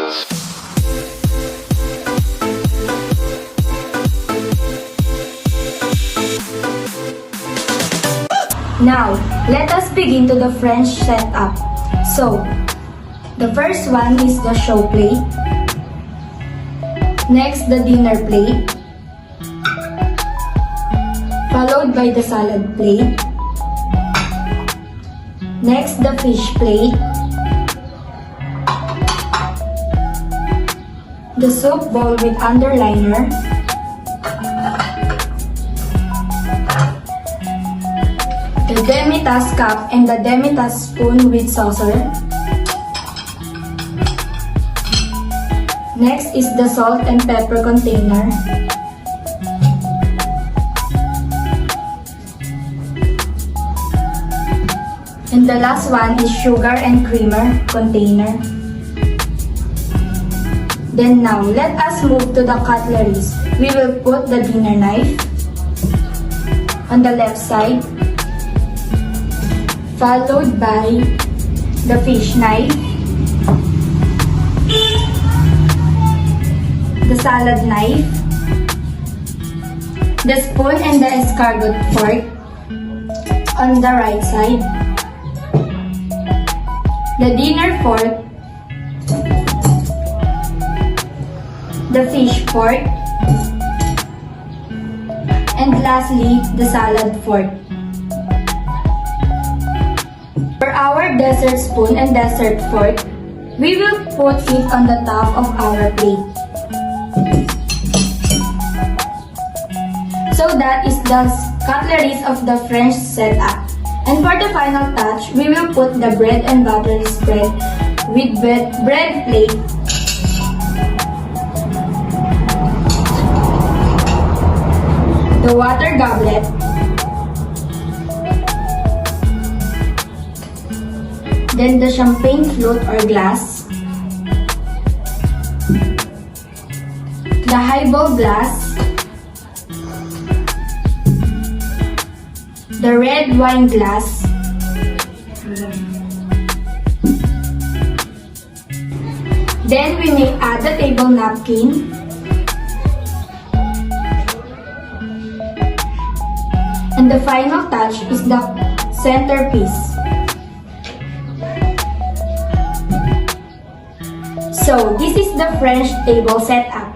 Now, let us begin to the French setup. So, the first one is the show plate. Next, the dinner plate. Followed by the salad plate. Next, the fish plate. The soup bowl with underliner. The demi-tasse cup and the demi-tasse spoon with saucer. Next is the salt and pepper container. And the last one is sugar and creamer container. Then now, let us move to the cutleries. We will put the dinner knife on the left side, followed by the fish knife, the salad knife, the spoon and the escargot fork on the right side, the dinner fork, the fish fork, and lastly, the salad fork. For our dessert spoon and dessert fork, we will put it on the top of our plate. So that is the cutleries of the French setup. And for the final touch, we will put the bread and butter spread with bread plate, the water goblet, then the champagne flute or glass, the highball glass, the red wine glass, then we may add the table napkin, and the final touch is the centerpiece. So, this is the French table setup.